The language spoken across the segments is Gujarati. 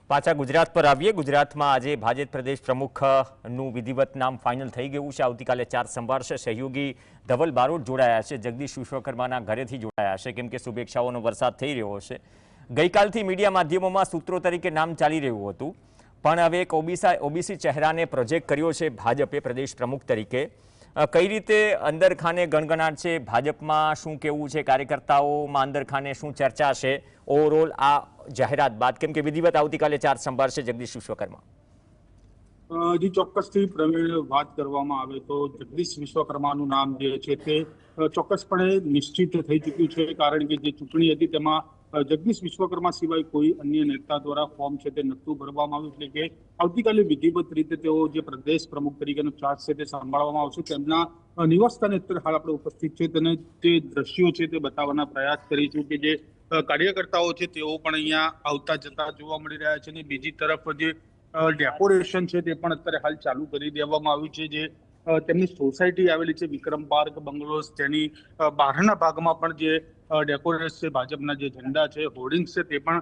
પાછા ગુજરાત પર આવીએ। ગુજરાતમાં આજે ભાજપ પ્રદેશ પ્રમુખનું વિધિવત નામ ફાઇનલ થઈ ગયું છે। આવતીકાલે ચાર્જ સંભાળશે। સહયોગી ધવલ બારોટ જોડાયા છે, જગદીશ વિશ્વકર્માના ઘરેથી જોડાયા છે, કેમ કે શુભેચ્છાઓનો વરસાદ થઈ રહ્યો છે। ગઈકાલથી મીડિયા માધ્યમોમાં સૂત્રો તરીકે નામ ચાલી રહ્યું હતું, પણ હવે એક ઓબીસી ચહેરાને પ્રોજેક્ટ કર્યો છે ભાજપે પ્રદેશ પ્રમુખ તરીકે। કઈ રીતે અંદરખાને ગણગણાટ છે ભાજપમાં, શું કહેવું છે કાર્યકર્તાઓમાં, અંદરખાને શું ચર્ચા છે ઓવરઓલ આ જાહેરાત બાદ, કેમ કે વિધિવત આવતીકાલે ચાર્જ સંભાળશે જગદીશ વિશ્વકર્મા? જે ચોક્કસથી પ્રવીણ વાત કરવામાં આવે તો જગદીશ વિશ્વકર્માનું નામ જે છે તે ચોક્કસપણે નિશ્ચિત થઈ ચૂક્યું છે, કારણ કે જે ચૂંટણી હતી તેમાં જગદીશ વિશ્વકર્મા સિવાય કોઈ અન્ય નેતા દ્વારા ફોર્મ છે તે નહોતું ભરવામાં આવ્યું। એટલે કે આવતીકાલે વિધિવત રીતે તેઓ જે પ્રદેશ પ્રમુખ તરીકેનો ચાર્જ છે તે સંભાળવામાં આવશે। તેમના નિવાસસ્થાને અત્યારે હાલ આપણે ઉપસ્થિત છે, તેને જે દ્રશ્યો છે તે બતાવવાના પ્રયાસ કરીશું કે જે કાર્યકર્તાઓ છે તેઓ પણ અહીંયા આવતા જતા જોવા મળી રહ્યા છે। અને બીજી તરફ જે ડેકોરેશન છે તે પણ અત્યારે હાલ ચાલુ કરી દેવામાં આવ્યું છે। જે તેમની સોસાયટી આવેલી છે વિક્રમ પાર્ક બંગલોઝ, તેની બહારના ભાગમાં પણ જે ડેકોરેશન છે, ભાજપના જે ઝંડા છે, હોર્ડિંગ્સ છે તે પણ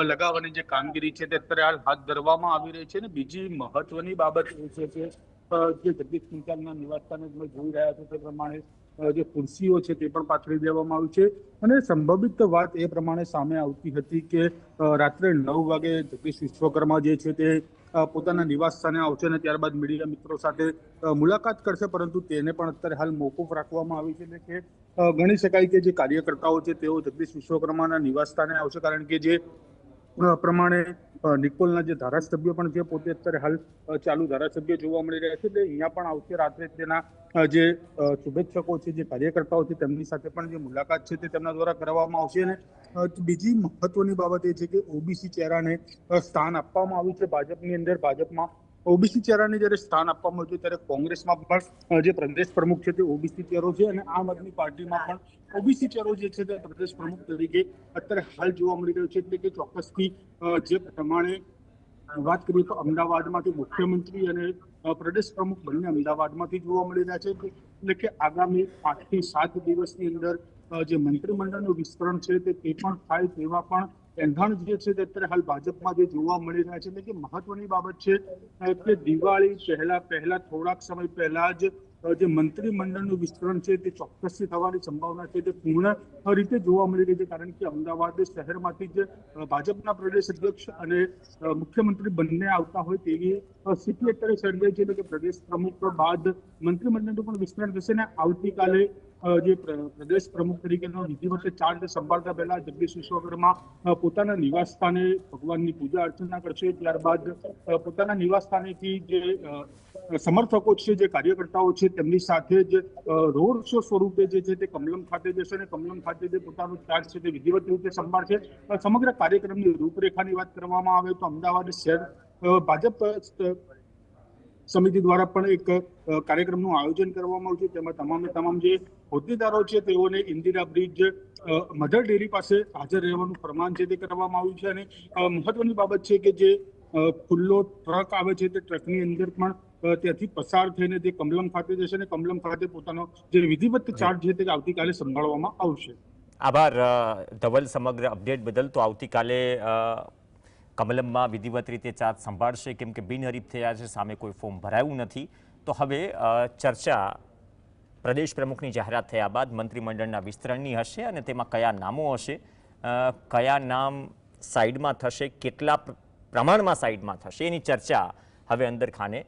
લગાવવાની જે કામગીરી છે તે અત્યારે હાલ હાથ ધરવામાં આવી રહી છે। અને બીજી મહત્વની બાબત એ છે કે જે જગદીશ પંચાલના નિવાસસ્થાને તમે જોઈ રહ્યા છો તે પ્રમાણે જે ખુરશીઓ છે તે પણ પાથરી દેવામાં આવી છે। અને સંભવિત વાત એ પ્રમાણે સામે આવતી હતી કે રાત્રે 9 વાગે જગદીશ વિશ્વકર્મા જે છે તે પોતાના નિવાસ સ્થાને આવશે અને ત્યારબાદ મીડિયા મિત્રો સાથે મુલાકાત કરશે, પરંતુ તેને પણ અત્યારે હાલ મોકૂફ રાખવામાં આવી છે। એટલે કે ગણી શકાય કે જે કાર્યકર્તાઓ છે તેઓ જગદીશ વિશ્વકર્માના નિવાસ સ્થાને આવશે, કારણ કે જે પ્રમાણે નિકોલના જે ધારાસભ્ય પણ છે પોતે અત્યારે હાલ ચાલુ ધારાસભ્ય જોવા મળી રહ્યા છે, એટલે અહીંયા પણ આવતી રાત્રે તેના જે શુભેચ્છકો છે, જે કાર્યકર્તાઓ છે તેમની સાથે પણ જે મુલાકાત છે તે તેમના દ્વારા કરવામાં આવશે। અને બીજી મહત્વની બાબત એ છે કે ઓબીસી ચહેરાને સ્થાન આપવામાં આવ્યું છે ભાજપની અંદર। ભાજપમાં ઓબીસી ચહેરાને જ્યારે સ્થાન આપવામાં આવ્યું ત્યારે કોંગ્રેસમાં પણ જે પ્રદેશ પ્રમુખ છે તે ઓબીસી ચહેરો છે, અને આમ આદમી પાર્ટીમાં પણ ઓબીસી ચહેરો જે છે તે પ્રદેશ પ્રમુખ તરીકે અત્યારે હાલ જોવા મળી રહ્યો છે। એટલે કે ચોક્કસથી જે પ્રમાણે વાત કરીએ તો અમદાવાદમાંથી મુખ્યમંત્રી અને પ્રદેશ પ્રમુખ બંને અમદાવાદમાંથી જોવા મળી રહ્યા છે। એટલે કે આગામી 5 થી 7 દિવસની અંદર જે મંત્રીમંડળનું વિસ્તરણ છે તે પણ થાય તેવા પણ એંધાણ જે છે તે અત્યારે હાલ ભાજપમાં જે જોવા મળી રહ્યા છે। એટલે કે મહત્વની બાબત છે કે દિવાળી પહેલા થોડાક સમય પહેલા જ જે મંત્રીમંડળનું વિસ્તરણ છે તે ચોક્કસથી થવાની સંભાવના છે તે પૂર્ણ રીતે જોવા મળી રહી છે, કારણ કે અમદાવાદ શહેરમાંથી જ ભાજપના પ્રદેશ અધ્યક્ષ અને મુખ્યમંત્રી બંને આવતા હોય તેવી સ્થિતિ અત્યારે સર્જાઈ છે। એટલે કે પ્રદેશ પ્રમુખ બાદ મંત્રીમંડળનું પણ વિસ્તરણ થશે ને આવતીકાલે જે પ્રદેશ પ્રમુખ તરીકેનો વિધિવત ચાર્જ સંભાળતા પહેલા જગદીશ વિશ્વકર્મા પોતાના નિવાસ સ્થાને ભગવાનની પૂજા અર્ચના કરશે। ત્યારબાદ પોતાના નિવાસ સ્થાનેથી જે સમર્થકો છે, જે કાર્યકર્તાઓ છે તેમની સાથે જ રોડ શો સ્વરૂપે જે છે તે કમલમ ખાતે જશે અને કમલમ ખાતે જે પોતાનો ચાર્જ છે તે વિધિવત રીતે સંભાળશે। સમગ્ર કાર્યક્રમની રૂપરેખાની વાત કરવામાં આવે તો અમદાવાદ શહેર ભાજપ સમિતિ દ્વારા પણ એક કાર્યક્રમનું આયોજન કરવામાં આવ્યું છે, તેમાં તમામ જે હોદ્દેદારો છે તેઓને ઇન્દિરા બ્રિજ મધર ડેરી પાસે હાજર રહેવાનું ફરમાન છે તે કરવામાં આવ્યું છે। અને મહત્વની બાબત છે કે જે ખુલ્લો ટ્રક આવે છે તે ટ્રકની અંદર પણ ત્યાંથી પસાર થઈને તે કમલમ ખાતે જશે અને કમલમ ખાતે પોતાનો જે વિધિવત ચાર્જ છે તે આવતીકાલે સંભાળવામાં આવશે। આભાર ધવલ સમગ્ર અપડેટ બદલ। તો આવતીકાલે કમલમમાં વિધિવત રીતે ચાર્જ સંભાળશે, કેમ કે બિનહરીફ થયા છે, સામે કોઈ ફોર્મ ભરાયું નથી। તો હવે ચર્ચા પ્રદેશ પ્રમુખની જાહેરાત થયા બાદ મંત્રીમંડળના વિસ્તરણની હશે, અને તેમાં કયા નામો હશે, કયા નામ સાઈડમાં થશે, કેટલા પ્રમાણમાં સાઈડમાં થશે, એની ચર્ચા હવે અંદરખાને